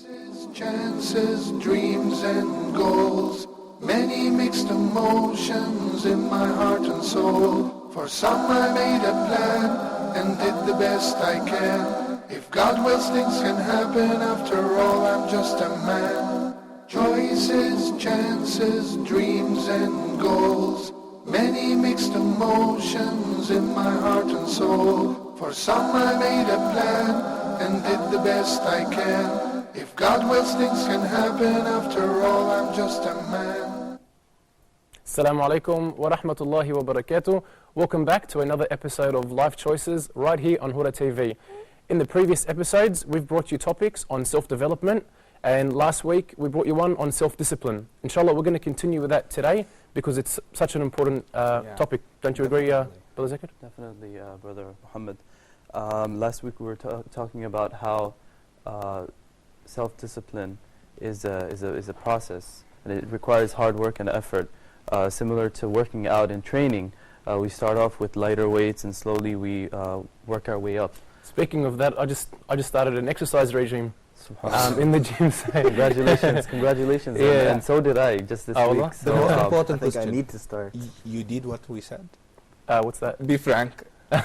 Choices, chances, dreams and goals. Many mixed emotions in my heart and soul. For some I made a plan and did the best I can. If God wills, things can happen. After all, I'm just a man. Choices, chances, dreams and goals. Many mixed emotions in my heart and soul. For some I made a plan and did the best I can. If God wills, things can happen. After all, I'm just a man. Assalamu alaikum wa rahmatullahi wa barakatuh. Welcome back to another episode of Life Choices right here on Huda TV. In the previous episodes, we've brought you topics on self-development, and last week we brought you one on self-discipline. Inshallah, we're going to continue with that today because it's such an important topic. Don't you agree, Brother Zakir? Definitely, Brother Muhammad. Last week we were talking about how self-discipline is a process, and it requires hard work and effort. Similar to working out and training, we start off with lighter weights and slowly we work our way up. Speaking of that, I just started an exercise regime in the gym. Congratulations. Yeah. And so did I just this week. The most important I think question. I need to start. You did what we said? What's that? Be frank.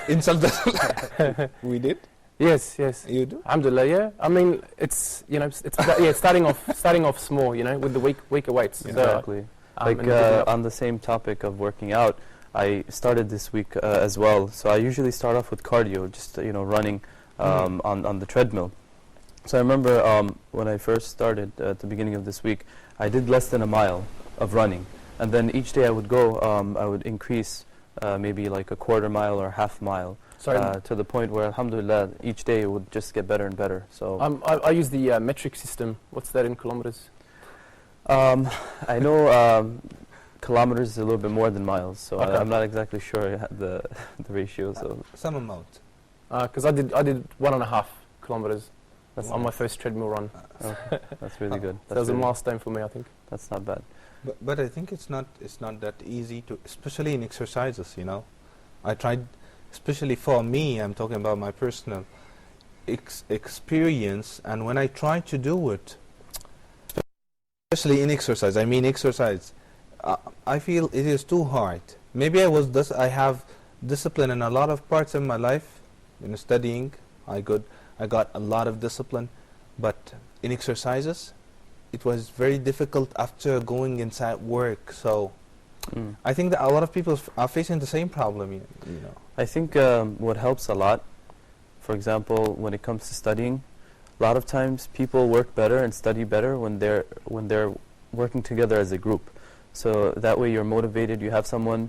Insult us. We did? Yes. You do? Alhamdulillah, yeah. I mean, it's starting off small, with the weaker weights. Exactly. On the same topic of working out, I started this week as well. So I usually start off with cardio, just running on the treadmill. So I remember when I first started at the beginning of this week, I did less than a mile of running, and then each day I would go, I would increase maybe like a quarter mile or half mile. To the point where, alhamdulillah, each day it would just get better and better. So I use the metric system. What's that in kilometers? I know kilometers is a little bit more than miles, so Okay. I'm not exactly sure the ratio. So Some amount. Because I did 1.5 kilometers that's on my first treadmill run. that's really good. So that was a milestone for me, I think. That's not bad. But I think it's not that easy to, especially in exercises, I tried, especially for me, I'm talking about my personal experience, and when I try to do it, especially in exercise, I feel it is too hard. Maybe I have discipline in a lot of parts of my life. In studying, I got a lot of discipline, but in exercises, it was very difficult after going inside work. So I think that a lot of people are facing the same problem. I think what helps a lot, for example, when it comes to studying, a lot of times people work better and study better when they're working together as a group. So that way you're motivated. You have someone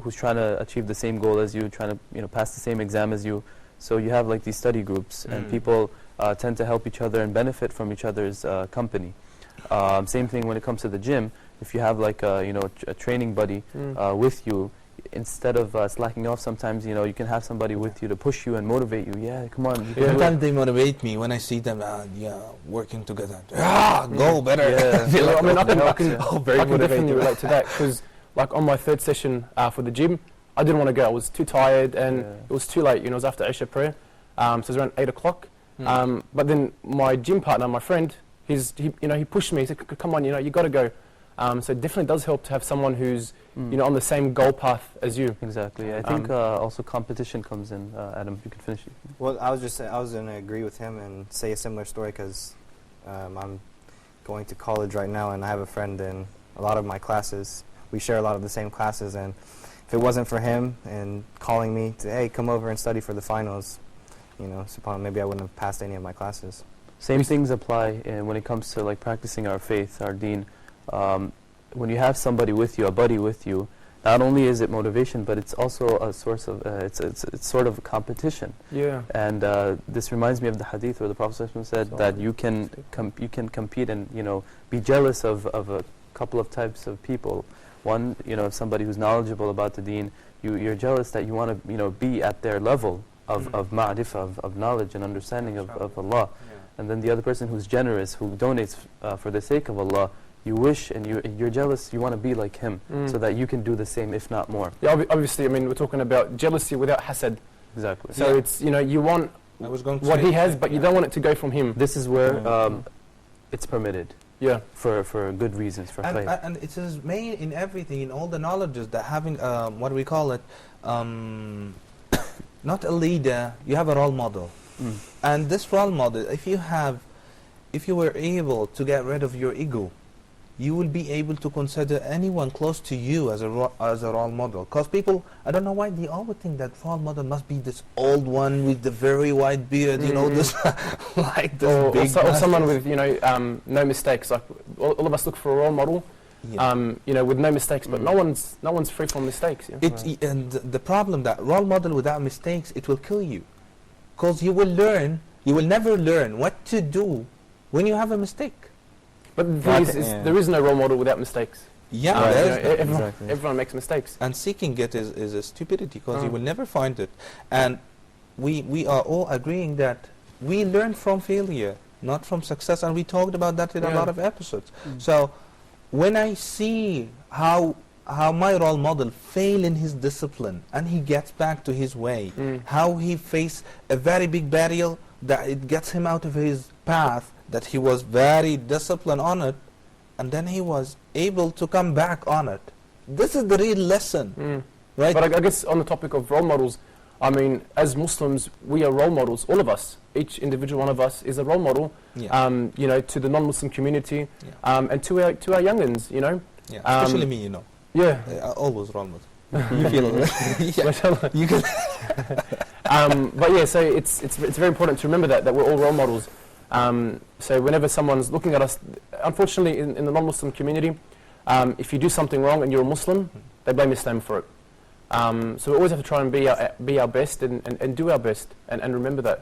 who's trying to achieve the same goal as you, trying to pass the same exam as you. So you have like these study groups, and people tend to help each other and benefit from each other's company. Same thing when it comes to the gym. If you have like a training buddy with you, instead of slacking off, sometimes you can have somebody with you to push you and motivate you. Yeah, come on. Sometimes they motivate me when I see them working together. Go better. Yeah. I mean, I can very definitely motivating. relate to that because, like, on my third session for the gym, I didn't want to go. I was too tired and it was too late. It was after Isha prayer, so it was around 8 o'clock. But then my gym partner, my friend, he pushed me. He said, "Come on, you got to go." So it definitely does help to have someone who's on the same goal path as you. Exactly. I think also competition comes in. Adam, you can finish it. Well, I was going to agree with him and say a similar story because I'm going to college right now, and I have a friend in a lot of my classes. We share a lot of the same classes, and if it wasn't for him and calling me to, hey, come over and study for the finals, maybe I wouldn't have passed any of my classes. Same things apply when it comes to like practicing our faith, our deen. When you have somebody with you, a buddy with you, not only is it motivation, but it's also a source of it's sort of a competition. Yeah. And this reminds me of the hadith where the Prophet said that you can compete and be jealous of a couple of types of people. One, somebody who's knowledgeable about the deen, you're jealous that you want to be at their level of ma'rifah, of knowledge and understanding of Allah. Yeah. And then the other person who's generous, who donates for the sake of Allah, you wish and you're jealous, you want to be like him so that you can do the same, if not more. Yeah, obviously, I mean, we're talking about jealousy without hasad. Exactly. So it's, you want I was going to what say he has, that, but you yeah. don't want it to go from him. This is where Mm. it's permitted Yeah. for good reasons, for And, khayr. and it is made in everything, in all the knowledges that having, what do we call it, not a leader, you have a role model. Mm. And this role model, if you were able to get rid of your ego, you will be able to consider anyone close to you as a role model. Because people, I don't know why, they always think that role model must be this old one with the very white beard, you know, this like this Or, big or guy. someone with, you know, no mistakes. Like all of us look for a role model, Yeah. you know, with no mistakes, but no one's free from mistakes. Yeah? And the problem that role model without mistakes, it will kill you, because you will never learn what to do when you have a mistake. But the Well, thing is, yeah. there is no role model without mistakes. Yeah, Right. there You is know, no- everyone, Exactly. everyone makes mistakes. and seeking it is a stupidity, because you Oh. will never find it. And we are all agreeing that we learn from failure, not from success, and we talked about that in a Yeah. lot of episodes. Mm. So when I see how my role model fail in his discipline and he gets back to his way, Mm. how he faced a very big barrier that it gets him out of his path, that he was very disciplined on it, and then he was able to come back on it. This is the real lesson, Mm. right? But I guess on the topic of role models, I mean, as Muslims, we are role models. All of us, each individual one of us, is a role model. Yeah. You know, to the non-Muslim community, Yeah. and to our youngins. You know, Yeah, um, especially me, you know. yeah. I always wrong with. You feel yeah. Mashallah. You can But yeah, so it's very important to remember that we're all role models. So whenever someone's looking at us, unfortunately in the non-Muslim community, if you do something wrong and you're a Muslim, they blame Islam for it. So we always have to try and be our best and do our best and remember that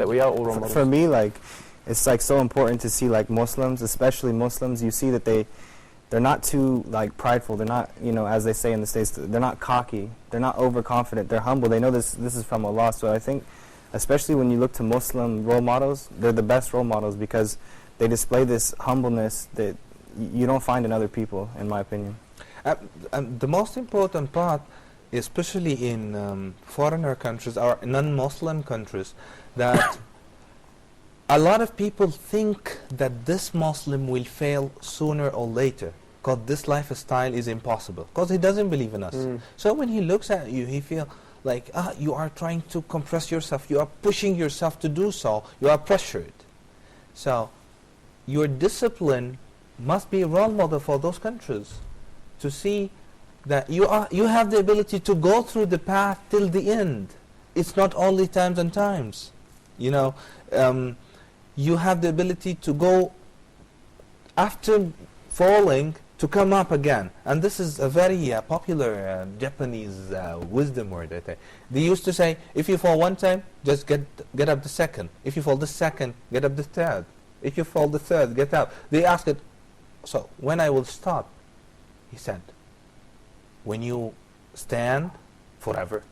we are all role models. For me, like, it's like so important to see like Muslims, especially Muslims. You see that they're not too like prideful. They're not, you know, as they say in the States, they're not cocky. They're not overconfident. They're humble. They know this is from Allah. So I think, especially when you look to Muslim role models, they're the best role models because they display this humbleness that you don't find in other people, in my opinion. the most important part, especially in foreigner countries or non-Muslim countries, that a lot of people think that this Muslim will fail sooner or later, because this lifestyle is impossible, because he doesn't believe in us. Mm. So when he looks at you, he feels like, you are trying to compress yourself, you are pushing yourself to do so, you are pressured. So your discipline must be a role model for those countries, to see that you have the ability to go through the path till the end. It's not only times and times. You know, you have the ability to go after falling to come up again. And this is a very popular Japanese wisdom word. I think. They used to say, if you fall one time, just get up the second. If you fall the second, get up the third. If you fall the third, get up. They asked it, so when I will stop? He said, when you stand forever.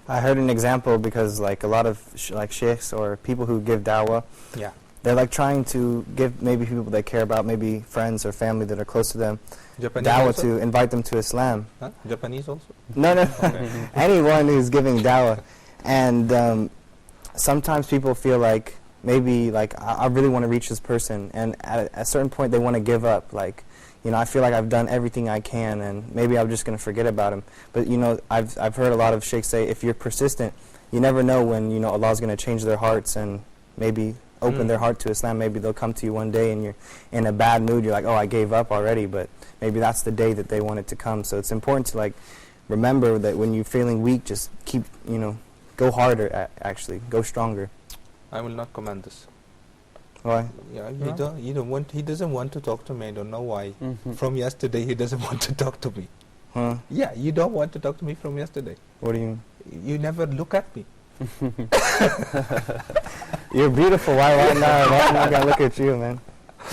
I heard an example because like a lot of like sheikhs or people who give dawah, Yeah. they're like trying to give maybe people they care about, maybe friends or family that are close to them, Japanese dawah also? to invite them to Islam. Huh? Japanese also? No, no, Okay. anyone who's giving dawah. And sometimes people feel like maybe like I really want to reach this person, and at a certain point they want to give up. Like, you know, I feel like I've done everything I can, and maybe I'm just going to forget about him. But you know, I've heard a lot of sheikhs say, if you're persistent, you never know when, you know, Allah's going to change their hearts and maybe open their heart to Islam. Maybe they'll come to you one day and you're in a bad mood. You're like, oh, I gave up already. But maybe that's the day that they want it to come. So it's important to like remember that when you're feeling weak, just keep, you know, go harder. Actually, go stronger. I will not comment this. Why? Yeah, No. he doesn't want to talk to me. I don't know why. Mhm. From yesterday, he doesn't want to talk to me. Huh? Yeah, you don't want to talk to me from yesterday. What do you mean? You never look at me. You're beautiful. Why am I gonna look at you, man?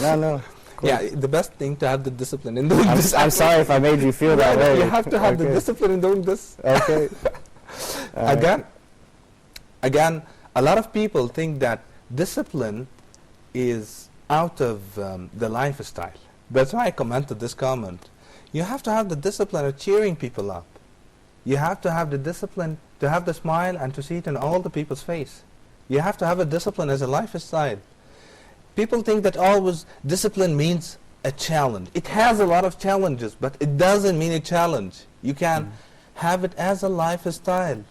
No. Cool. Yeah, the best thing to have the discipline in doing this. I'm sorry if I made you feel that way. You have to have the Okay. discipline in doing this. Okay. All right. Again, a lot of people think that discipline is out of the lifestyle. That's why I commented this comment. You have to have the discipline of cheering people up. You have to have the discipline to have the smile and to see it in all the people's face. You have to have a discipline as a lifestyle. People think that always discipline means a challenge. It has a lot of challenges, but it doesn't mean a challenge. You can have it as a lifestyle.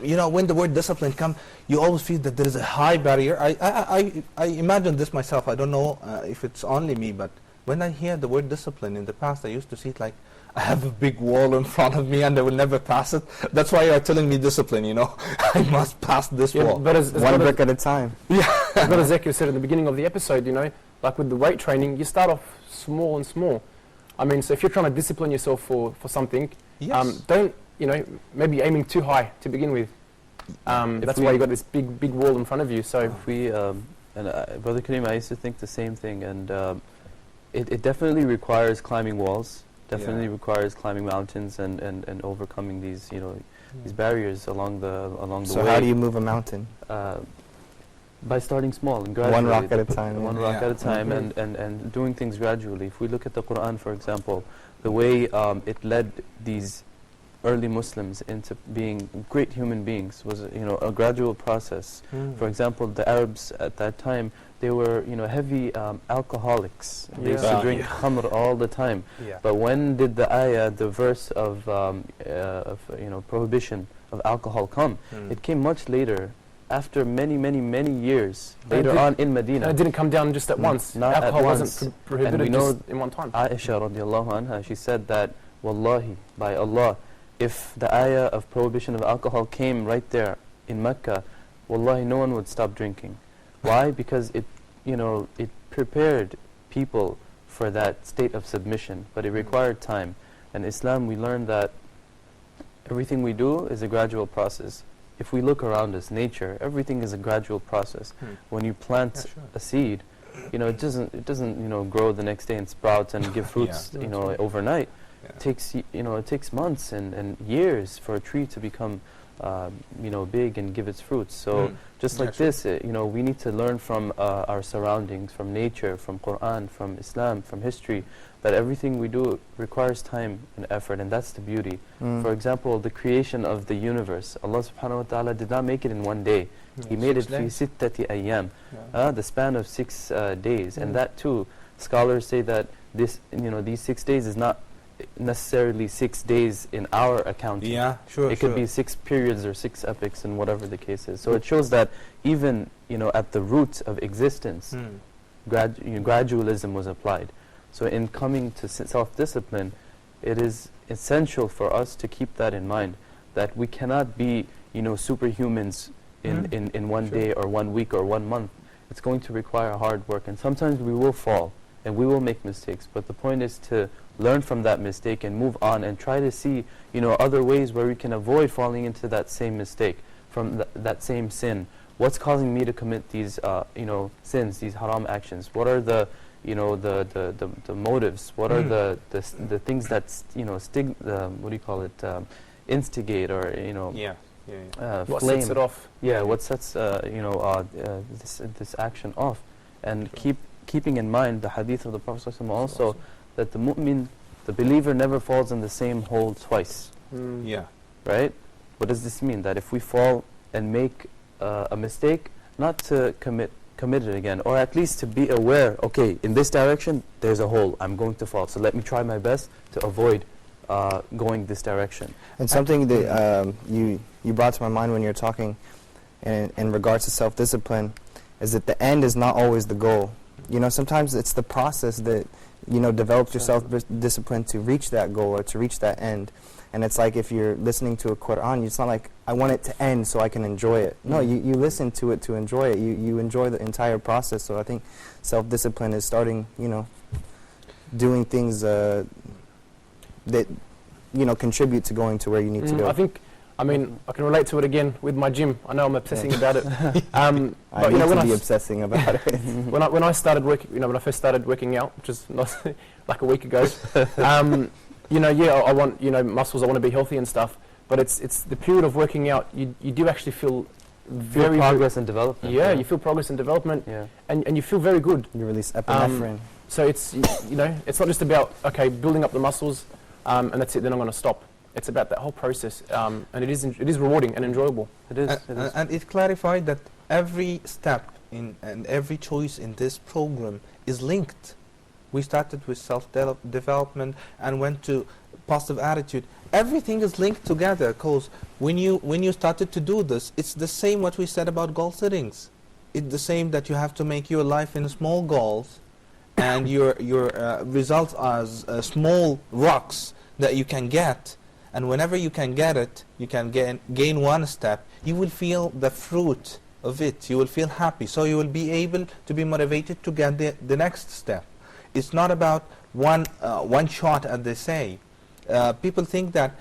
You know, when the word discipline comes, you always feel that there is a high barrier. I imagine this myself. I don't know if it's only me, but when I hear the word discipline in the past, I used to see it like I have a big wall in front of me and I will never pass it. That's why you're telling me discipline, you know. I must pass this wall. But as One brick at a time. as what Ezekiel said at the beginning of the episode, you know, like with the weight training, you start off small and small. I mean, so if you're trying to discipline yourself for something, Yes. don't, you know, maybe aiming too high to begin with. That's why you got this big wall in front of you. So If we, Brother Kareem, I used to think the same thing, and it definitely requires climbing walls, definitely Yeah. requires climbing mountains and overcoming these, you know, these barriers along the So way. how do you move a mountain? By starting small and gradually. One rock at a time. One yeah. rock Yeah. at a time, and doing things gradually. If we look at the Quran, for example, the way it led these early Muslims into being great human beings was, you know, a gradual process. For example, the Arabs at that time, they were, you know, heavy alcoholics. They used to Yeah. drink khamr all the time. Yeah. But when did the ayah, the verse of you know, prohibition of alcohol come? It came much later, after many years And later it- on in and Medina. it didn't come down just at once. Not at Alcohol once. wasn't And prohibited we know just in one time. Aisha radiallahu anha, she said that, Wallahi, by Allah, if the ayah of prohibition of alcohol came right there in Mecca, Wallahi, no one would stop drinking. Why? Because it, you know, it prepared people for that state of submission, but it required time. And Islam, we learned that everything we do is a gradual process. If we look around us, nature, everything is a gradual process. When you plant Yeah, sure. a seed, you know, it doesn't, you know, grow the next day and sprout and give fruits, Yeah. you know, overnight. Yeah. It takes, you know, it takes months and years for a tree to become, you know, big and give its fruits. So just Yeah, like sure. this, you know, we need to learn from our surroundings, from nature, from Quran, from Islam, from history, that everything we do requires time and effort, and that's the beauty. For example, the creation of the universe, Allah subhanahu wa ta'ala did not make it in one day. He made it fi 6 days. sittati ayyam, Yeah. the span of 6 days, and that too, scholars say that this, you know, these 6 days is not necessarily 6 days in our accounting. Yeah, sure. It could be 6 periods or 6 epochs and whatever the case is. So it shows that even, you know, at the root of existence, gradualism was applied. So in coming to self-discipline, it is essential for us to keep that in mind, that we cannot be, you know, superhumans in one day or 1 week or 1 month. It's going to require hard work, and sometimes we will fall and we will make mistakes, but the point is to learn from that mistake and move on and try to see, you know, other ways where we can avoid falling into that same mistake, from that same sin. What's causing me to commit these, you know, sins, these haram actions? What are the, you know, the motives? What are the things that, you know, what do you call it, instigate, or, you know, What flame. sets it off? Yeah, what sets, you know, this action off? And keeping in mind the hadith of the Prophet ﷺ also, that the mu'min, the believer, never falls in the same hole twice, Yeah. right? What does this mean? That if we fall and make a mistake, not to commit it again, or at least to be aware, okay, in this direction there's a hole, I'm going to fall, so let me try my best to avoid going this direction. And something that you brought to my mind when you were talking in regards to self-discipline is that the end is not always the goal. You know, sometimes it's the process that, you know, develops your self-discipline to reach that goal or to reach that end. And it's like if you're listening to a Quran, it's not like, I want it to end so I can enjoy it. No, you listen to it to enjoy it. You enjoy the entire process. So I think self-discipline is starting, you know, doing things that, you know, contribute to going to where you need to go. I think, I mean, I can relate to it again with my gym. I know I'm obsessing about it. I but you need know, to when be I obsessing about it. when I started working, you know, when I first started working out, which is not like a week ago, you know, yeah, I want, you know, muscles. I want to be healthy and stuff. But it's the period of working out. You do actually feel very progress and development. Yeah, you feel progress and development, Yeah. and you feel very good. You release epinephrine. So it's you know, it's not just about building up the muscles, and that's it. Then I'm going to stop. It's about that whole process, and it is rewarding and enjoyable. It is. It is. And it clarified that every step in and every choice in this program is linked. We started with self-development and went to positive attitude. Everything is linked together, because when you started to do this, it's the same what we said about goal settings. It's the same that you have to make your life in small goals, and your results as small rocks that you can get. And whenever you can get it, you can gain one step, you will feel the fruit of it. You will feel happy. So you will be able to be motivated to get the next step. It's not about one shot, as they say. People think that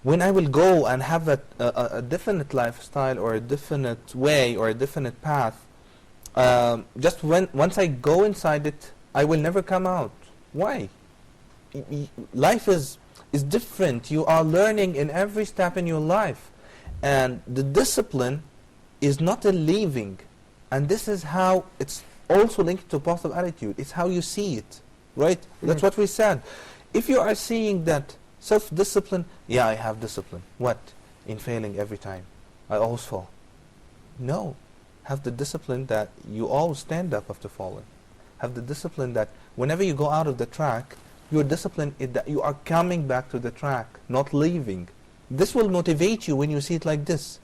when I will go and have a definite lifestyle or a definite way or a definite path, just once I go inside it, I will never come out. Why? Life is different. You are learning in every step in your life. And the discipline is not a leaving. And this is how it's also linked to positive attitude. It's how you see it, right? That's what we said. If you are seeing that self-discipline, yeah, I have discipline. What? In failing every time. I always fall. No. Have the discipline that you always stand up after falling. Have the discipline that whenever you go out of the track, your discipline is that you are coming back to the track, not leaving. This will motivate you when you see it like this.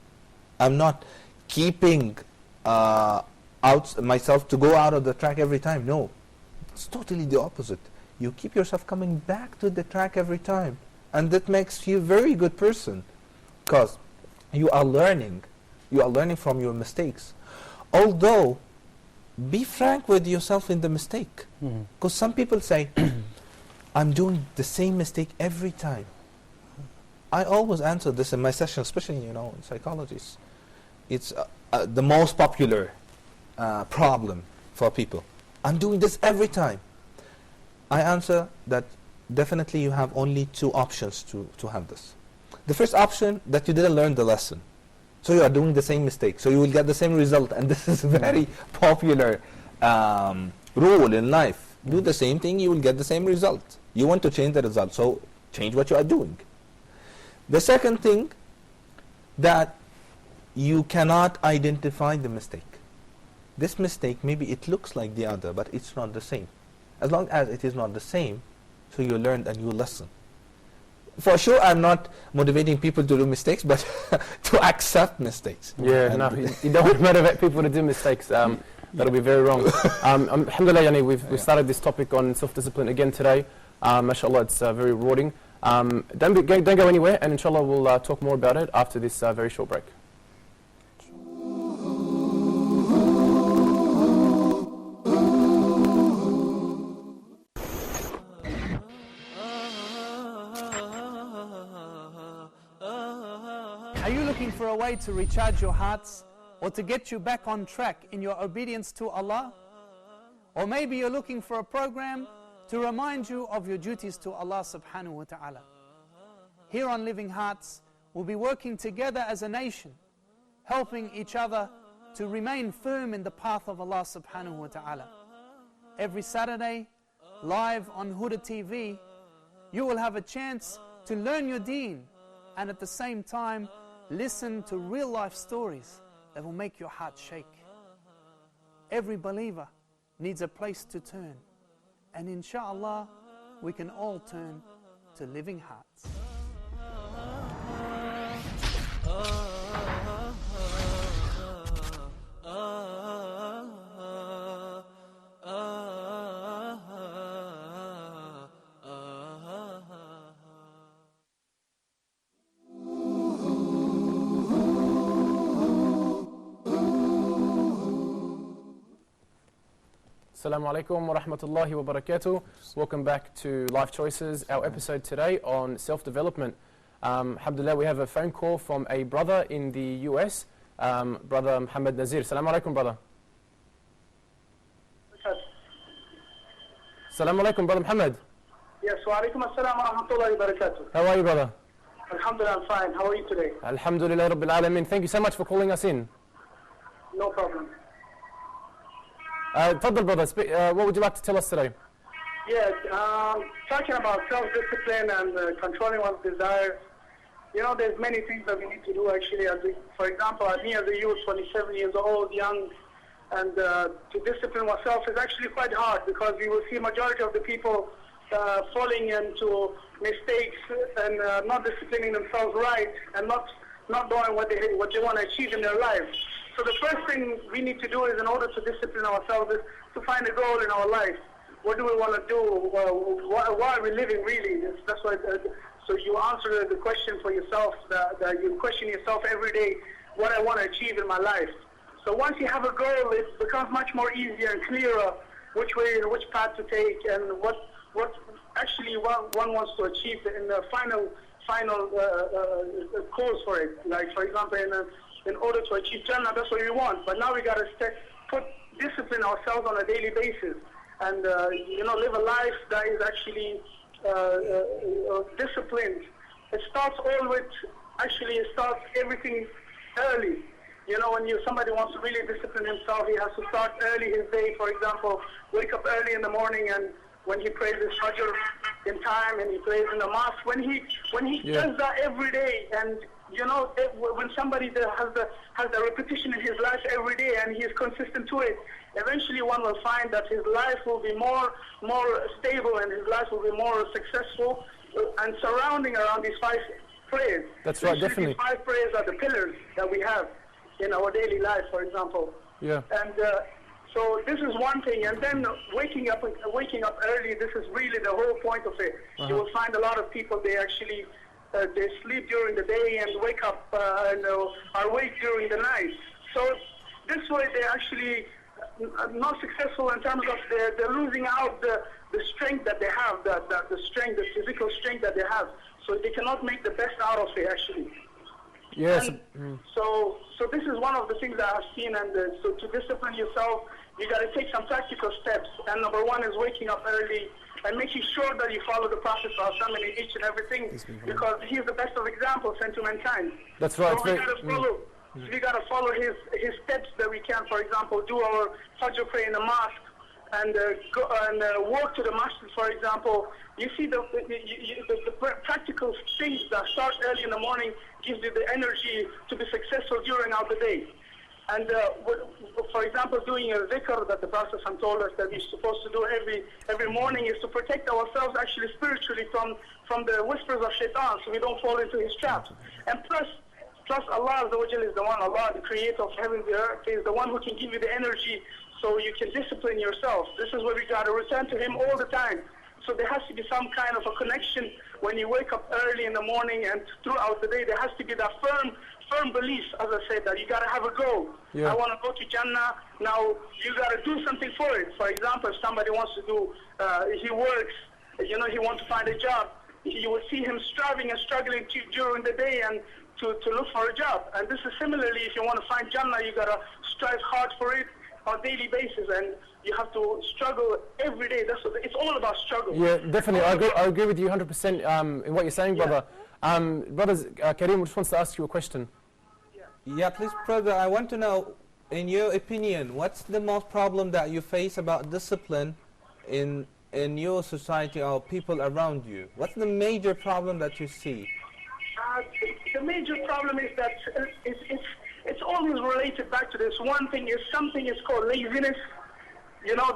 I'm not keeping myself to go out of the track every time. No. It's totally the opposite. You keep yourself coming back to the track every time. And that makes you a very good person, because you are learning. You are learning from your mistakes. Although, be frank with yourself in the mistake. Because some people say, I'm doing the same mistake every time. I always answer this in my session, especially in psychology. It's the most popular problem for people. I'm doing this every time. I answer that definitely you have only two options to have this. The first option, that you didn't learn the lesson. So you are doing the same mistake. So you will get the same result. And this is a very popular rule in life. Do the same thing, you will get the same result. You want to change the result, so change what you are doing. The second thing, that you cannot identify the mistake. This mistake, maybe it looks like the other, but it's not the same. As long as it is not the same, so you learned a new lesson. For sure, I'm not motivating people to do mistakes, but to accept mistakes. Yeah, no, you don't want to motivate people to do mistakes. That'll be very wrong. Alhamdulillah, Yani, we've started this topic on self-discipline again today. MashaAllah, it's very rewarding. Don't go anywhere, and inshallah we'll talk more about it after this very short break. Are you looking for a way to recharge your hearts, or to get you back on track in your obedience to Allah? Or maybe you're looking for a program to remind you of your duties to Allah subhanahu wa ta'ala. Here on Living Hearts, we'll be working together as a nation, helping each other to remain firm in the path of Allah subhanahu wa ta'ala. Every Saturday, live on Huda TV, you will have a chance to learn your deen, and at the same time, listen to real life stories that will make your heart shake. Every believer needs a place to turn, and inshallah, we can all turn to Living Hearts. Assalamu alaikum wa rahmatullahi wa barakatuh. Welcome back to Life Choices, our episode today on self-development. Alhamdulillah, we have a phone call from a brother in the US, Brother Muhammad Nazir. Assalamu alaikum, brother. Assalamu alaikum, Brother Muhammad. Yes, wa alaikum assalam wa rahmatullahi wa barakatuh. How are you, brother? Alhamdulillah, I'm fine. How are you today? Alhamdulillah Rabbil Alameen. Thank you so much for calling us in. No problem. Tfaddal, brother. What would you like to tell us today? Yes, talking about self-discipline and controlling one's desires. You know, there's many things that we need to do actually. For example, me as a youth, 27 years old, young, and to discipline ourselves is actually quite hard, because we will see majority of the people falling into mistakes and not disciplining themselves right, and not knowing what they want to achieve in their life. So the first thing we need to do is, in order to discipline ourselves, is to find a goal in our life. What do we want to do? Why are we living really? That's why. So you answer the question for yourself. That you question yourself every day. What I want to achieve in my life. So once you have a goal, it becomes much more easier and clearer which path to take, and what actually one wants to achieve in the final course for it. Like, for example, in order to achieve Jannah, that's what we want. But now we got to discipline ourselves on a daily basis, and live a life that is actually disciplined. It starts everything early. You know, when somebody wants to really discipline himself, he has to start early his day. For example, wake up early in the morning, and when he prays his Fajr in time, and he prays in the mosque, when he does that every day, and when somebody has the repetition in his life every day, and he is consistent to it, eventually one will find that his life will be more stable, and his life will be more successful, and surrounding around these 5 prayers. That's right, definitely. These 5 prayers are the pillars that we have in our daily life, for example. Yeah. And so this is one thing, and then waking up early. This is really the whole point of it. You will find a lot of people, they actually they sleep during the day and wake up and are awake during the night. So this way they're actually not successful in terms of they're losing out the strength that they have, the strength, the physical strength that they have. So they cannot make the best out of it actually. Yes. So this is one of the things that I've seen, and so to discipline yourself, you got to take some practical steps. And number one is waking up early and making sure that you follow the Prophet ﷺ in each and everything, because he's the best of examples sent to mankind. That's right. So we got to follow his steps that we can. For example, do our Fajr prayer in the mosque, and go and walk to the masjid, for example. You see the practical things that start early in the morning gives you the energy to be successful during the day. And for example, doing a dhikr that the Prophet told us that we're supposed to do every morning is to protect ourselves actually spiritually from the whispers of shaitan, so we don't fall into his traps. And plus Allah Azza wa Jalla is the one, Allah, the creator of heaven and the earth, is the one who can give you the energy so you can discipline yourself. This is where we got to return to him all the time. So there has to be some kind of a connection when you wake up early in the morning, and throughout the day there has to be that firm belief, as I said, that you got to have a goal. Yeah. I want to go to Jannah. Now you got to do something for it. For example, if somebody wants to do, he works, he wants to find a job, you will see him striving and struggling during the day and to look for a job. And this is similarly, if you want to find Jannah, you got to strive hard for it on a daily basis, and you have to struggle every day. It's all about struggle. Yeah, definitely. I agree with you 100% in what you're saying, brother. Brothers, Kareem just wants to ask you a question. Yeah, please, brother, I want to know, in your opinion, what's the most problem that you face about discipline in your society or people around you? What's the major problem that you see? The major problem is that it's always related back to this. One thing is something is called laziness.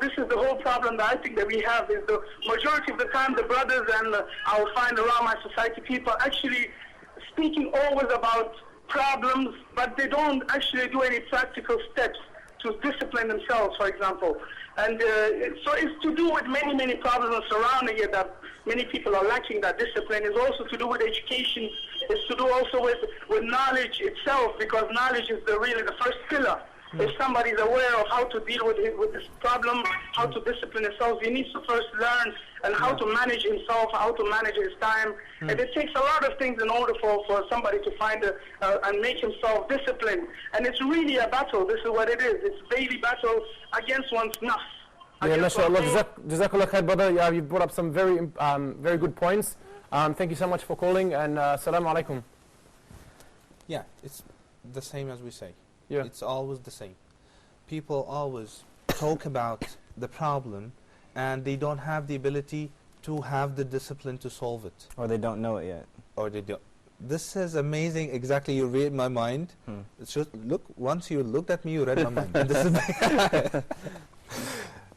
This is the whole problem that I think that we have, is the majority of the time the brothers, and I will find around my society, people actually speaking always about problems, but they don't actually do any practical steps to discipline themselves, for example. And so it's to do with many problems surrounding it that many people are lacking that discipline. It's also to do with education. It's to do also with knowledge itself, because knowledge is really the first pillar. If somebody is aware of how to deal with this problem, how to discipline himself, he needs to first learn and how to manage himself, how to manage his time. And it takes a lot of things in order for somebody to find and make himself disciplined. And it's really a battle. This is what it is. It's daily battle against one's nafs. Yeah, mashallah. Jazakallah khair, brother. Yeah, you brought up some very good points. Thank you so much for calling, and assalamu alaikum. Yeah, it's the same as we say. Yeah. It's always the same. People always talk about the problem, and they don't have the ability to have the discipline to solve it. Or they don't know it yet. Or they don't. this is amazing. Exactly, you read my mind. It's just, look, once you looked at me, you read my mind. And this is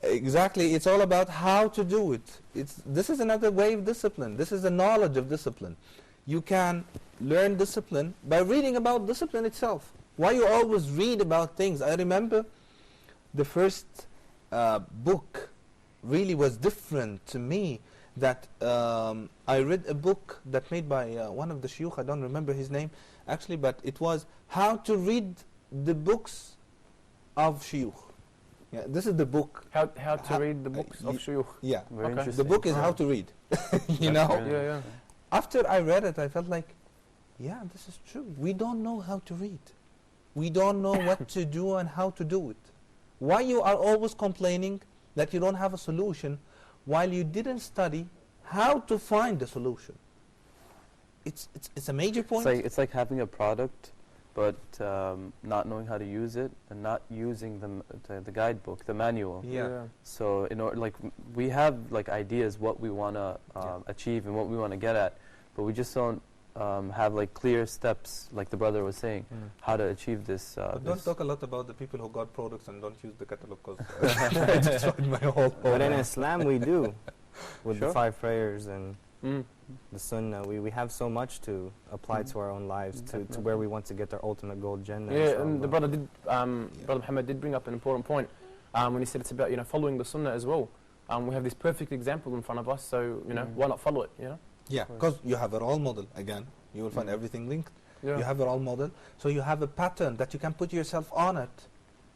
exactly, it's all about how to do it. This is another way of discipline. This is the knowledge of discipline. You can learn discipline by reading about discipline itself. Why you always read about things? I remember the first book really was different to me. That I read a book that made by one of the shuyukh, I don't remember his name actually, but it was how to read the books of shuyukh. Yeah, this is the book. How to read the books of shuyukh. Yeah, Very Okay. interesting. the book is how to read. You know? Yeah. After I read it, I felt like, yeah, this is true. We don't know how to read. We don't know what to do and how to do it. Why you are always complaining that you don't have a solution while you didn't study how to find the solution? It's a major point. It's like having a product, but not knowing how to use it and not using the guidebook, the manual. Yeah. So in order, like we have like ideas what we want to achieve and what we want to get at, but we just don't have like clear steps, like the brother was saying, how to achieve this. But don't talk a lot about the people who got products and don't use the catalog, because I destroyed my whole But in Islam we do, with Sure. the 5 prayers and Mm. the Sunnah. We have so much to apply to our own lives, to where we want to get our ultimate goal, Jannah. Yeah, and the inshallah. brother did, Brother Muhammad did bring up an important point when he said it's about following the Sunnah as well. We have this perfect example in front of us, so why not follow it? Yeah, because you have a role model. Again, you will find everything linked. Yeah. You have a role model, so you have a pattern that you can put yourself on it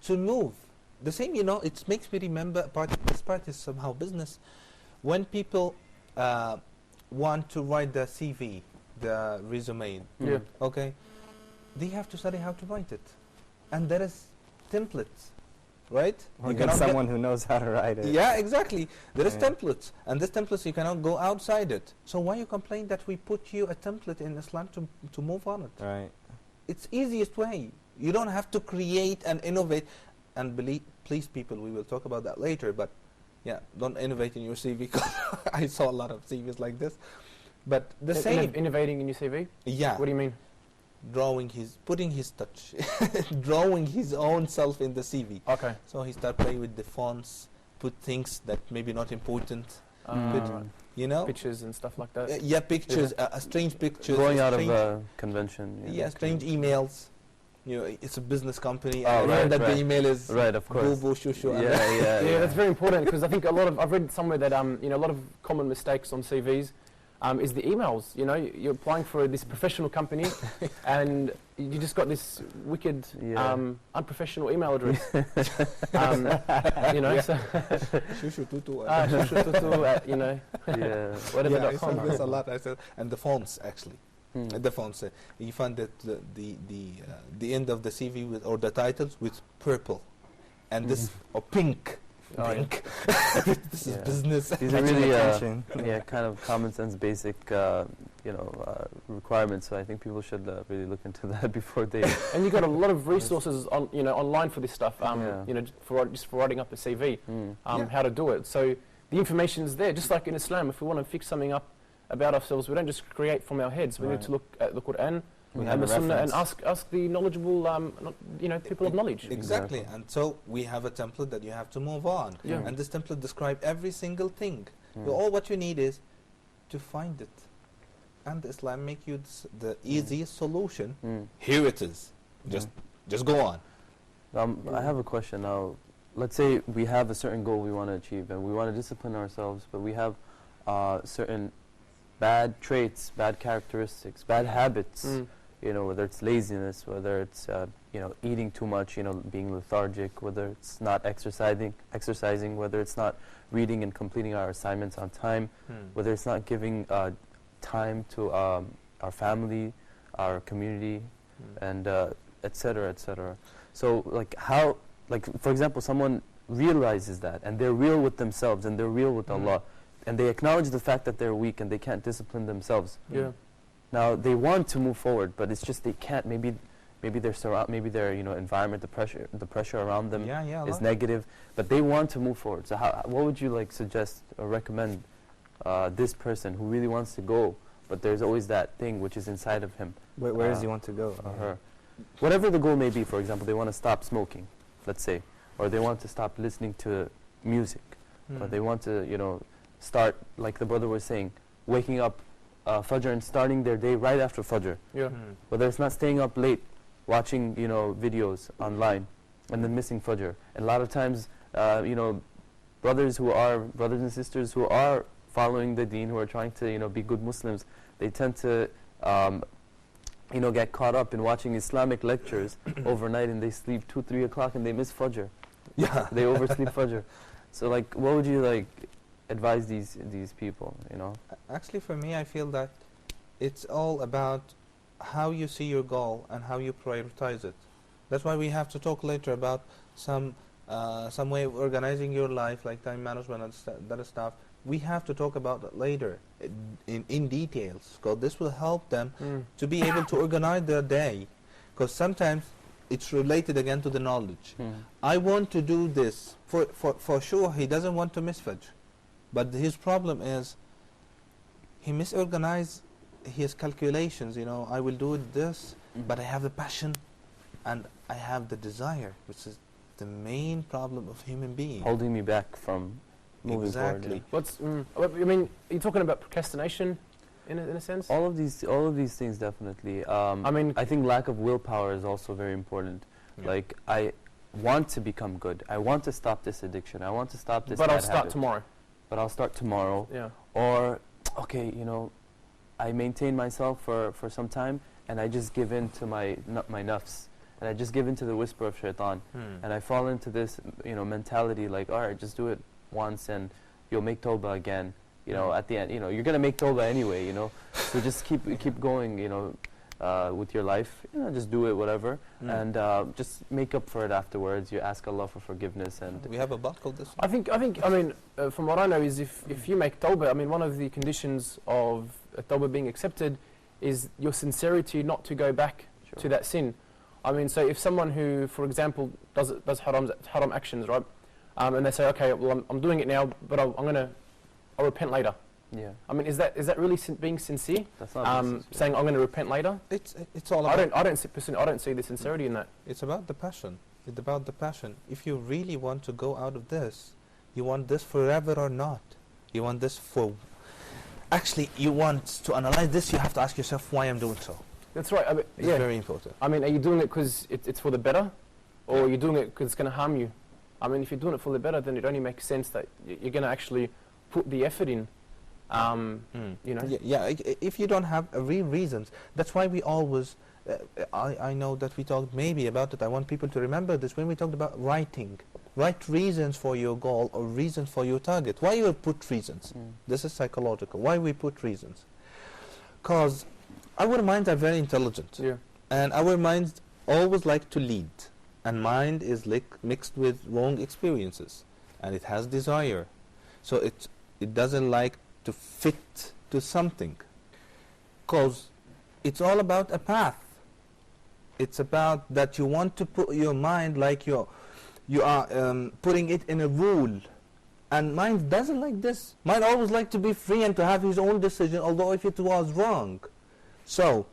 to move. The same, it makes me remember, this part is somehow business. When people want to write the CV, the resume, Yeah. okay, they have to study how to write it. And there is templates, right? Or You get cannot someone who knows how to write it. Yeah, exactly. There is Yeah. templates, and these templates you cannot go outside it. So why you complain that we put you a template in Islam to move on it? Right. It's easiest way. You don't have to create and innovate. And please, people, we will talk about that later. But yeah, don't innovate in your CV. 'Cause I saw a lot of CVs like this. But the same. Innovating in your CV? Yeah. What do you mean? Putting his touch, drawing his own self in the CV. Okay. So he start playing with the fonts, put things that maybe not important. Mm. Pictures and stuff like that. Yeah, pictures, strange pictures. Going out strange, of convention. yeah, strange emails. It's a business company. Oh, I know right, that right. the email is Right, of course. boo boo shoo shoo. Yeah, that's very important, because I think I've read somewhere that a lot of common mistakes on CVs is the emails. You're applying for this professional company and you just got this wicked unprofessional email address. So Shoo shoo tutu. shushututu at, Yeah. whatever Yeah, I dot saw com. this a lot. I said, and the fonts actually. Mm. The fonts. You find that the end of the CV or the titles with purple, and this or pink. Oh, yeah. Pink. This is Yeah. business. These are Catching really attention. kind of common sense, basic requirements. So I think people should really look into that before they. And you've got a lot of resources on, online for this stuff. Yeah. For writing up a CV, Mm. how to do it. So the information is there. Just like in Islam, if we want to fix something up about ourselves, we don't just create from our heads. We need Right. to look at the Quran We and have the a Sunnah and reference. ask the knowledgeable, people of knowledge. Exactly. Exactly. And so we have a template that you have to move on. Yeah. And this template describes every single thing. Mm. So all what you need is to find it. And Islam make you the easiest solution. Mm. Here it is. Just go on. I have a question now. Let's say we have a certain goal we want to achieve and we want to discipline ourselves, but we have certain bad traits, bad characteristics, bad habits, whether it's laziness, whether it's eating too much, being lethargic, whether it's not exercising, whether it's not reading and completing our assignments on time, whether it's not giving time to our family, our community, and et cetera, et cetera. So for example, someone realizes that and they're real with themselves and they're real with Allah, and they acknowledge the fact that they're weak and they can't discipline themselves. Yeah. Now they want to move forward, but it's just they can't. Maybe their environment, the pressure around them is negative, but they want to move forward. So what would you suggest or recommend this person who really wants to go but there's always that thing which is inside of him Where does he want to go? or her. Whatever the goal may be, for example, they want to stop smoking, let's say, or they want to stop listening to music, or they want to, start, like the brother was saying, waking up Fajr and starting their day right after Fajr. Yeah. Whether it's not staying up late, watching, videos online, and then missing Fajr. And a lot of times, brothers and sisters who are following the deen, who are trying to, be good Muslims, they tend to, get caught up in watching Islamic lectures overnight, and they sleep 2, 3 o'clock, and they miss Fajr. Yeah. They oversleep Fajr. So, what would you, advise these people, Actually, for me, I feel that it's all about how you see your goal and how you prioritize it. That's why we have to talk later about some way of organizing your life, like time management and that stuff. We have to talk about that later in details, because this will help them to be able to organize their day. Because sometimes it's related again to the knowledge. I want to do this. For sure, he doesn't want to miss Fajr. But his problem is he misorganized his calculations. I will do this, but I have the passion and I have the desire, which is the main problem of human beings. Holding me back from moving Exactly. forward. Are you talking about procrastination in a sense? All of these things definitely. I think lack of willpower is also very important. Yeah. I want to become good. I want to stop this addiction. I want to stop this But bad I'll start habit. tomorrow. But I'll start tomorrow. Yeah. Or, okay, I maintain myself for some time, and I just give in to my nafs, and I just give in to the whisper of shaitan, and I fall into this, mentality all right, just do it once, and you'll make tawbah again. At the end, you're gonna make tawbah anyway. So just keep going. With your life, just do it, whatever, and just make up for it afterwards. You ask Allah for forgiveness, and We have a book called this. I think. From what I know is if you make tawbah, one of the conditions of tawbah being accepted is your sincerity not to go back to that sin. So if someone who, for example, does haram actions, right, and they say, okay, well, I'm doing it now, but I'll repent later. yeah, Is that really being sincere? that's not business, yeah. Saying I'm going to repent later. It's all about. I don't see the sincerity in that. It's about the passion. It's about the passion. If you really want to go out of this, you want this forever or not. You want this for. Actually, you want to analyze this. You have to ask yourself why I'm doing so. That's right. It's very important. Are you doing it because it's for the better, or are you doing it because it's going to harm you? If you're doing it for the better, then it only makes sense that you're going to actually put the effort in. Yeah, if you don't have real reasons, that's why we always. I know that we talked maybe about it. I want people to remember this when we talked about writing. Write reasons for your goal or reasons for your target. Why you put reasons? This is psychological. Why we put reasons? Because our minds are very intelligent. Yeah. And our minds always like to lead. And mind is mixed with wrong experiences. And it has desire. So it doesn't like to fit to something. Because it's all about a path. It's about that you want to put your mind like you are putting it in a rule. And mind doesn't like this. Mind always like to be free and to have his own decision, although if it was wrong. So,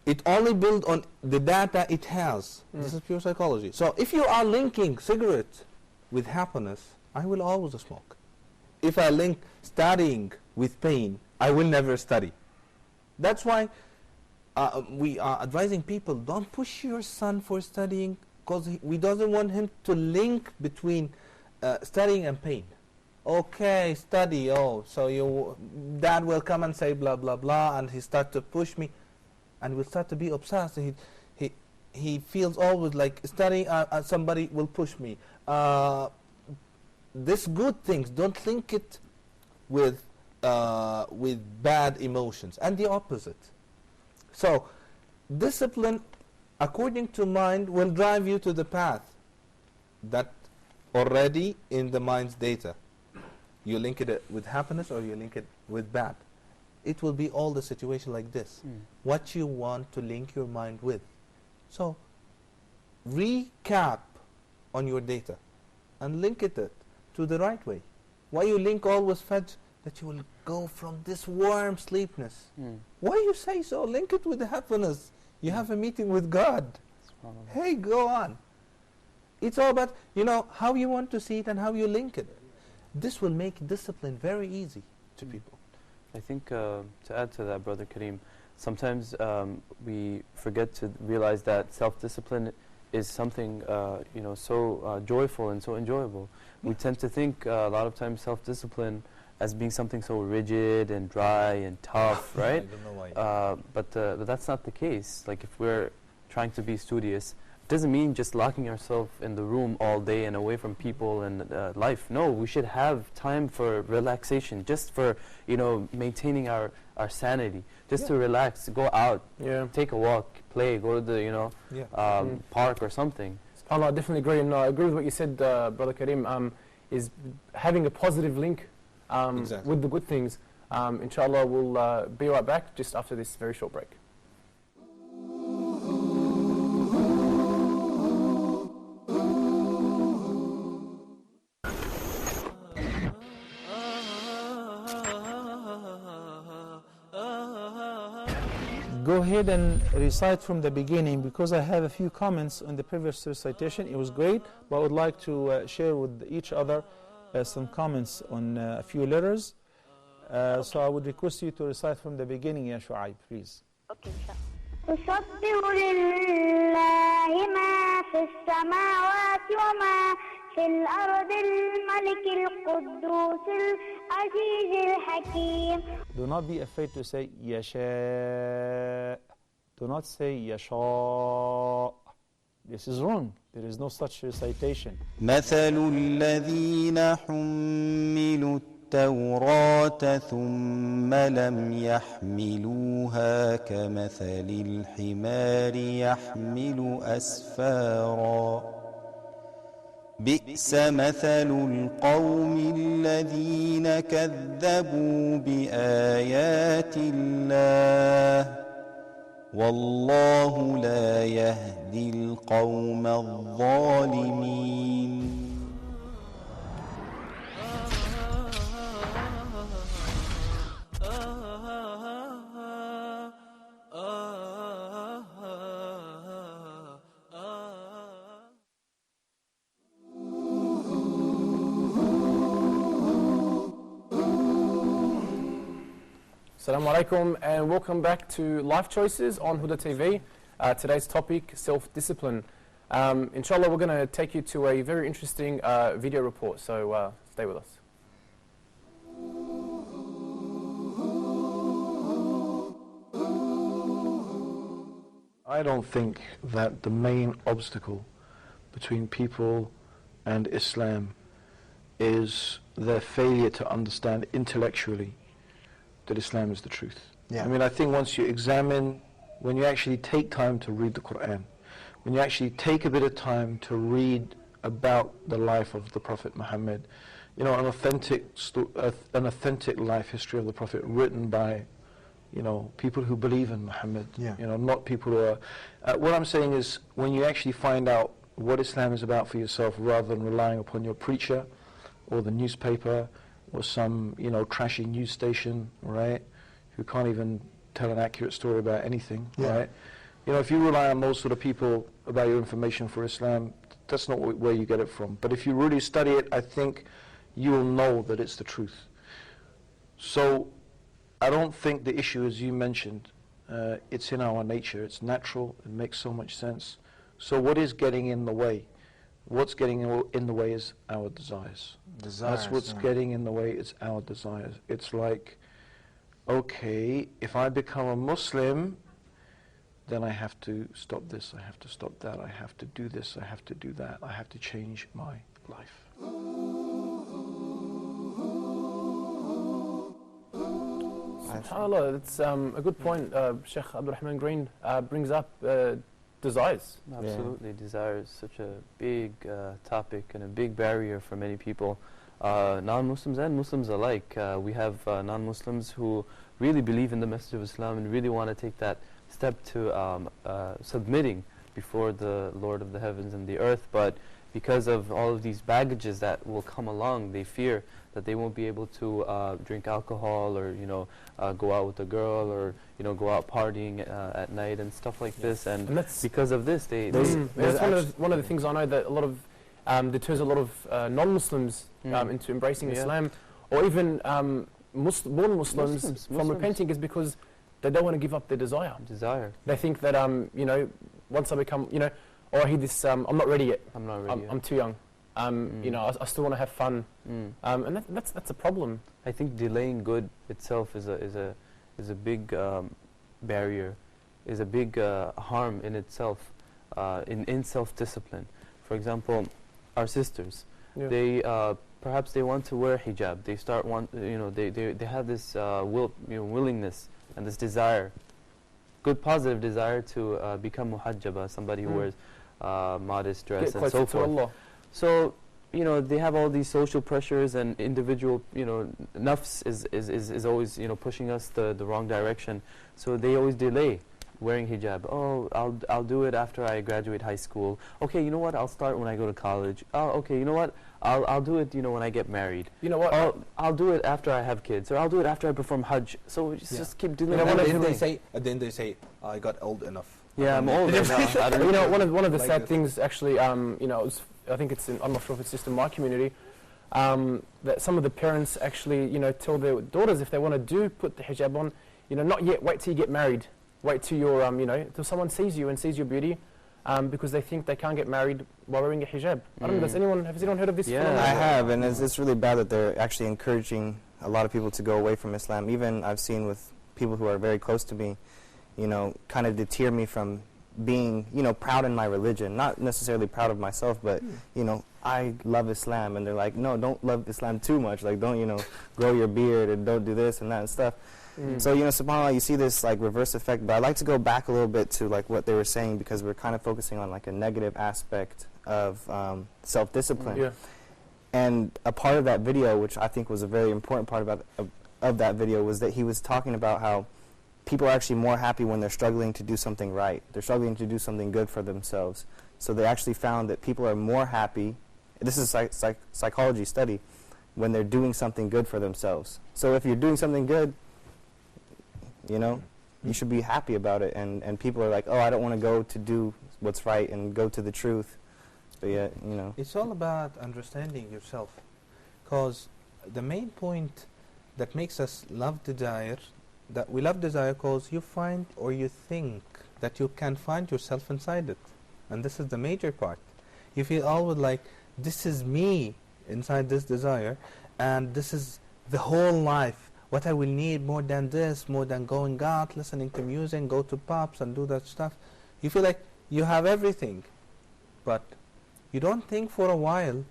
it only builds on the data it has. This is pure psychology. So, if you are linking cigarette with happiness, I will always smoke. If I link studying with pain, I will never study. That's why we are advising people, don't push your son for studying, because we doesn't want him to link between studying and pain. Okay, study, so dad will come and say blah, blah, blah, and he start to push me, and will start to be obsessed. He feels always like studying, somebody will push me. This good things, don't link it with bad emotions, and the opposite. So, discipline, according to mind, will drive you to the path that already in the mind's data. You link it with happiness or you link it with bad. It will be all the situation like this. What you want to link your mind with. So, recap on your data and link it to the right way. Why you link always Fajr that you will go from this warm sleepness. Mm. Why you say so? Link it with happiness. You have a meeting with God. SubhanAllah. Hey, go on. It's all about, how you want to see it and how you link it. This will make discipline very easy to people. I think to add to that, Brother Kareem, sometimes we forget to realize that self-discipline is something so joyful and so enjoyable. We tend to think a lot of times self-discipline as being something so rigid and dry and tough, right? I don't know why. But that's not the case. Like if we're trying to be studious, it doesn't mean just locking ourselves in the room all day and away from people and life. No, we should have time for relaxation, just for maintaining our sanity, just to relax, go out, take a walk, play, go to the park or something. SubhanAllah, I definitely agree, and I agree with what you said, Brother Kareem, is having a positive link Exactly. with the good things. Inshallah, we'll be right back just after this very short break. Go ahead and recite from the beginning, because I have a few comments on the previous recitation. It was great, but I would like to share with each other some comments on a few letters. So I would request you to recite from the beginning, Ya Shu'aib, please. Okay, تسبح لله ما في السماوات وما في الأرض الملك القدوس العزيز الحكيم. Do not be afraid to say Yasha. Do not say Yasha. This is wrong. There is no such recitation. مثل الذين حملوا التوراة ثم لم يحملوها كمثل الحمار يحمل أسفارا بئس مثل القوم الذين كذبوا بآيات الله والله لا يهدي القوم الظالمين. Assalamu alaikum and welcome back to Life Choices on Huda TV. Today's topic, self-discipline. Inshallah, we're going to take you to a very interesting video report, so stay with us. I don't think that the main obstacle between people and Islam is their failure to understand intellectually that Islam is the truth. Yeah. I mean, I think once you examine, when you actually take time to read the Quran, when you actually take a bit of time to read about the life of the Prophet Muhammad, an authentic life history of the Prophet written by, people who believe in Muhammad, not people who are... what I'm saying is, when you actually find out what Islam is about for yourself, rather than relying upon your preacher, or the newspaper, or some, trashy news station, right, who can't even tell an accurate story about anything, right? If you rely on those sort of people about your information for Islam, that's not where you get it from. But if you really study it, I think you will know that it's the truth. So, I don't think the issue, as you mentioned, it's in our nature, it's natural, it makes so much sense. So what is getting in the way? What's getting in the way is our desires. That's what's getting in the way, it's our desires. It's like, okay, if I become a Muslim, then I have to stop this, I have to stop that, I have to do this, I have to do that, I have to change my life. SubhanAllah, that's a good point. Sheikh Abdul Rahman Green brings up desires. Absolutely, desire is such a big topic and a big barrier for many people, non-Muslims and Muslims alike. We have non-Muslims who really believe in the message of Islam and really want to take that step to submitting before the Lord of the heavens and the earth, but because of all of these baggages that will come along, they fear that they won't be able to drink alcohol, or go out with a girl, or go out partying at night and stuff like this. And that's because of this, that's one of the things I know that a lot of deters a lot of non-Muslims into embracing Islam, or even born Muslims from repenting, is because they don't want to give up their desire. They think that once I become or I hear this, I'm not ready yet. I'm too young. I still want to have fun. And that's a problem. I think delaying good itself is a big barrier, is a big harm in itself, in self-discipline. For example, our sisters, they perhaps they want to wear hijab. They start they have this willingness and this desire, good positive desire to become muhajjaba, somebody who wears modest dress and so forth. So they have all these social pressures, and individual nafs is always pushing us the wrong direction. So they always delay wearing hijab. Oh, I'll do it after I graduate high school. Okay, you know what? I'll start when I go to college. Oh, okay, you know what? I'll do it when I get married. You know what? I'll do it after I have kids, or I'll do it after I perform Hajj. So just keep doing At the end they say, I got old enough. Yeah, I'm old enough. I don't know. One of the sad things, actually, I think I'm not sure if it's just in my community, that some of the parents actually, tell their daughters if they want to put the hijab on, not yet, wait till you get married. Wait till you're, till someone sees you and sees your beauty, because they think they can't get married while wearing a hijab. I don't know, has anyone heard of this? Yeah, I have, and it's really bad that they're actually encouraging a lot of people to go away from Islam. Even I've seen with people who are very close to me, kind of deter me from being, proud in my religion. Not necessarily proud of myself, but, I love Islam. And they're like, no, don't love Islam too much. Like, don't, grow your beard and don't do this and that and stuff. So, subhanAllah, you see this, reverse effect. But I'd like to go back a little bit to, what they were saying, because we're kind of focusing on, a negative aspect of self-discipline. Yeah. And a part of that video, which I think was a very important part of that video, was that he was talking about how people are actually more happy when they're struggling to do something right. They're struggling to do something good for themselves. So they actually found that people are more happy, this is a psychology study, when they're doing something good for themselves. So if you're doing something good, you should be happy about it. And people are like, oh, I don't want to go to do what's right and go to the truth. But yet, It's all about understanding yourself. Because the main point that makes us love desire, that we love desire because you find or you think that you can find yourself inside it. And this is the major part. You feel always like, this is me inside this desire, and this is the whole life. What I will need more than this, more than going out, listening to music, go to pubs and do that stuff. You feel like you have everything. But you don't think for a while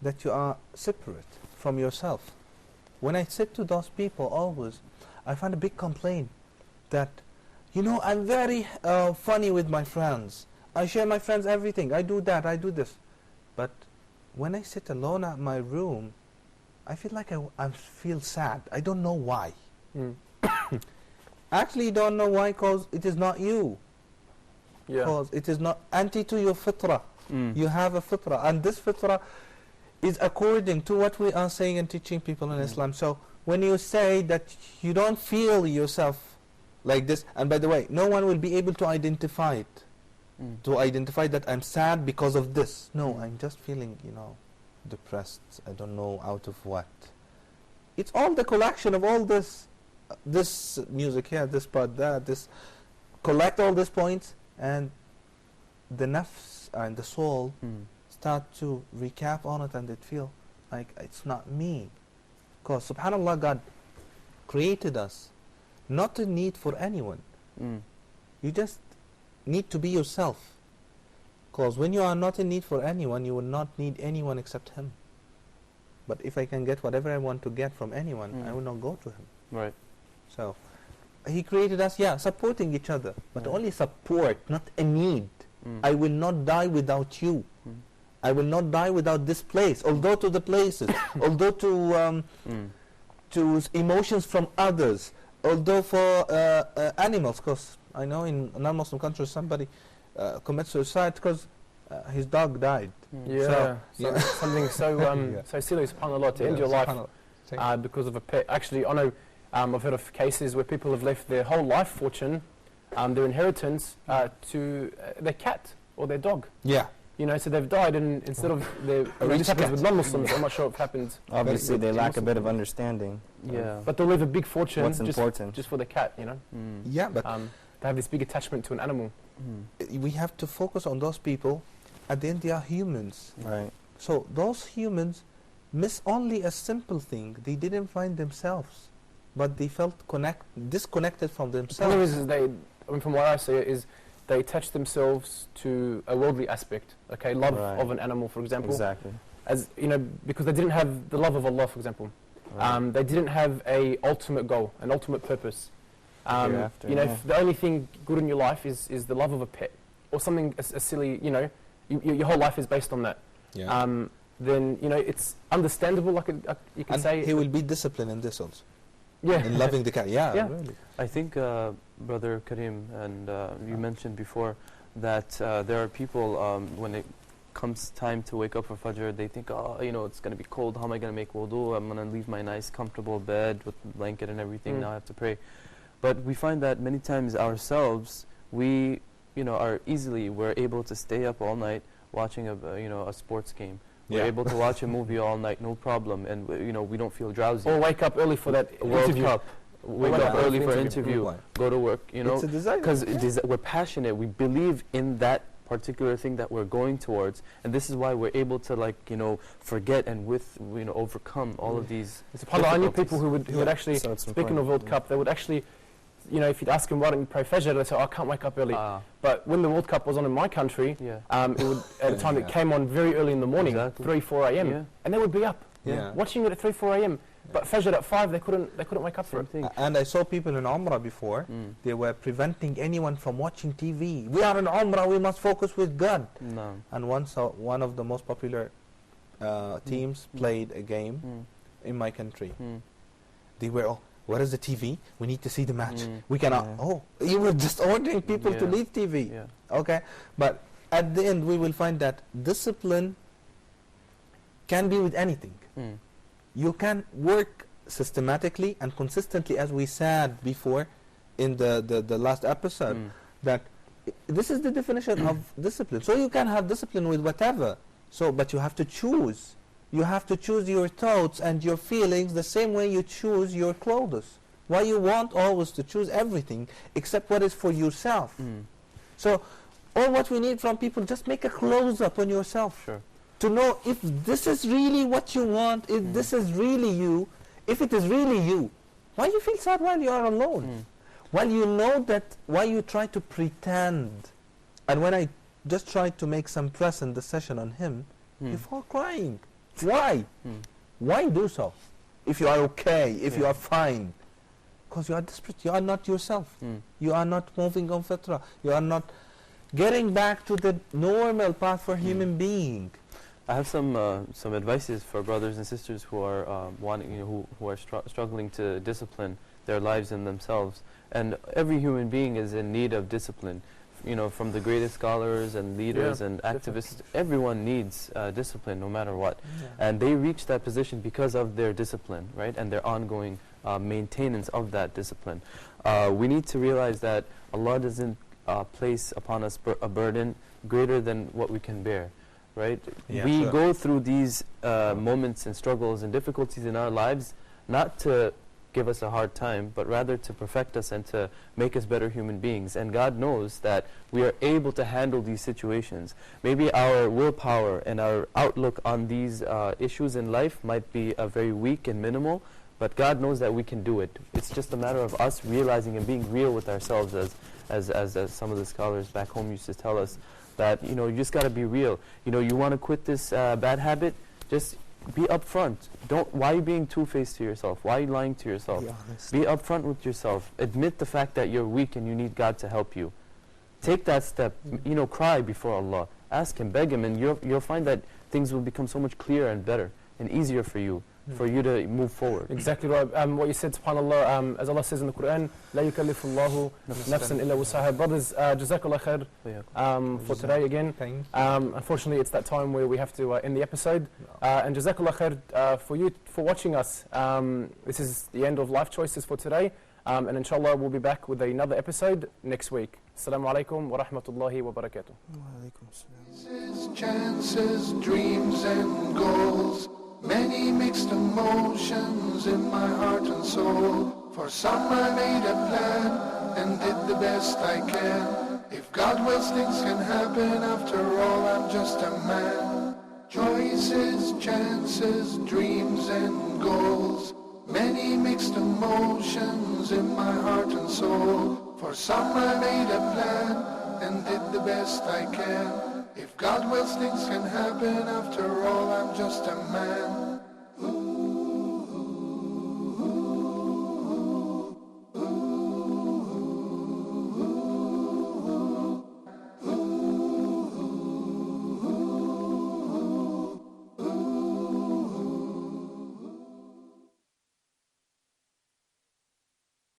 that you are separate from yourself. When I said to those people always, I find a big complaint that, I'm very funny with my friends. I share my friends everything. I do that, I do this. But when I sit alone at my room, I feel like I feel sad. I don't know why. Actually, you don't know why, because it is not you. Because it is not anti to your fitrah. You have a fitrah. And this fitrah is according to what we are saying and teaching people in Islam. So when you say that you don't feel yourself like this, and by the way, no one will be able to identify it. To identify that I'm sad because of this. No, I'm just feeling, depressed. I don't know out of what. It's all the collection of all this music here, this part, that, this. Collect all these points, and the nafs and the soul start to recap on it, and they feel like it's not me. Because subhanAllah, God created us not to need for anyone. You just need to be yourself. Because when you are not in need for anyone, you will not need anyone except Him. But if I can get whatever I want to get from anyone, I will not go to Him. Right. So, He created us, supporting each other. But only support, not a need. I will not die without you. I will not die without this place. Although to the places, although to emotions from others, although for animals, because I know in non-Muslim countries somebody commits suicide because his dog died. Yeah, So, yeah. something so Yeah. so silly, subhanAllah, to end Yeah, your life subhanallah. Same. because of a pet. Actually, I know I've heard of cases where people have left their whole life fortune, their inheritance, to their cat or their dog. Yeah. You know, so they've died, and instead of their, this happens with non-Muslims. I'm not sure if it happens. Obviously, with they lack a Muslims. bit of understanding. Yeah. But they'll leave a big fortune What's just, important. just for the cat. You know, Yeah, but they have this big attachment to an animal. we have to focus on those people. At the end, they are humans. Right. So those humans miss only a simple thing. They didn't find themselves, but they felt disconnected from The problem themselves. is they, I mean, from what I see it, is they attach themselves to a worldly aspect. Okay, love Right. of an animal, for example. Exactly. As you know, because they didn't have the love of Allah, for example. Right. They didn't have a ultimate goal, an ultimate purpose. Hereafter, You know, yeah. if the only thing good in your life is the love of a pet or something as silly, you know, your whole life is based on that. Yeah. Then you know it's understandable. Like you can And say, he will be disciplined in this also. yeah, In loving the cat. Yeah, Yeah. really. I think, Brother Karim, and you mentioned before that there are people, when it comes time to wake up for Fajr, they think, oh, you know, it's going to be cold. How am I going to make wudu? I'm going to leave my nice, comfortable bed with blanket and everything. Now I have to pray. But we find that many times ourselves, we, you know, we're able to stay up all night watching a sports game. We're Yeah. able to watch a movie all night, no problem, and you know, we don't feel drowsy. or wake up early for that World interview. Cup, wake wake up up early for for an interview, Right. go to work, you know, It's a desire. because we're passionate, we believe in that particular thing that we're going towards, and this is why we're able to, like, you know, forget and overcome all of these. SubhanAllah, I knew difficulties. people who would actually, So it's speaking important, of World yeah. Cup, they would actually, you know, if you'd ask them why don't you pray Fajr, they'd say, oh, I can't wake up early. Ah, But when the World Cup was on in my country, yeah. it would, at a time it Yeah. came on very early in the morning, Exactly. 3, 4 a.m. Yeah. And they would be up, Yeah. watching it at 3, 4 a.m. But Fajr at 5, they couldn't wake up for Same it. thing. And I saw people in Umrah before. Mm. They were preventing anyone from watching TV. We are in Umrah, we must focus with God. No. And once one of the most popular teams played a game Mm. in my country. Mm. They were, oh, where is the TV? We need to see the match. Mm. We cannot. Yeah. Oh, you were just ordering people to Yeah. leave TV. Yeah. Okay, but at the end we will find that discipline can be with anything. Mm. You can work systematically and consistently, as we said before in the last episode, Mm. that this is the definition of discipline. So you can have discipline with whatever. So, but you have to choose. You have to choose your thoughts and your feelings the same way you choose your clothes. Why you want always to choose everything except what is for yourself. Mm. So, all what we need from people, just make a close-up on yourself. Sure. To know if this is really what you want, if this is really you, if it is really you, why you feel sad while you are alone? Mm. While you know that, why you try to pretend. And when I just tried to make some press in the session on him, Mm. you fall crying. Why? Mm. Why do so? If you are okay, if you Yeah. are fine. Because you are desperate, you are not yourself. Mm. You are not moving on fitrah. You are not getting back to the normal path for human being. I have some advices for brothers and sisters who are wanting, you know, who are struggling to discipline their lives and themselves. And every human being is in need of discipline. You know, from the greatest scholars and leaders Yeah, and definitely. activists, everyone needs discipline, no matter what. And they reach that position because of their discipline, right? And their ongoing maintenance of that discipline. We need to realize that Allah doesn't place upon us a burden greater than what we can bear, right? Yeah, We sure. go through these moments and struggles and difficulties in our lives not to give us a hard time, but rather to perfect us and to make us better human beings. And God knows that we are able to handle these situations. Maybe our willpower and our outlook on these issues in life might be very weak and minimal, but God knows that we can do it. It's just a matter of us realizing and being real with ourselves, as some of the scholars back home used to tell us, that, you know, you just got to be real. You know, you want to quit this bad habit, just be upfront. Why are you being two-faced to yourself? Why are you lying to yourself? Be honest. Be upfront with yourself. Admit the fact that you're weak and you need God to help you. Take that step. You know, cry before Allah. Ask Him, beg Him, and you'll find that things will become so much clearer and better and easier for you. for you to move forward. Exactly right. What you said, subhanAllah, as Allah says in the Quran, لا يكلف الله نفسا إلا وسعها. Brothers, Jazakallah khair for today again. Unfortunately, it's that time where we have to end the episode. And Jazakallah khair for you for watching us. This is the end of Life Choices for today. And inshallah, we'll be back with another episode next week. Assalamu alaikum wa rahmatullahi wa barakatuh. Chances, dreams and goals, many mixed emotions in my heart and soul. For some I made a plan and did the best I can. If God wills, things can happen. After all, I'm just a man. Choices, chances, dreams and goals, many mixed emotions in my heart and soul. For some I made a plan and did the best I can. If God wills, things can happen. After all, I'm just a man.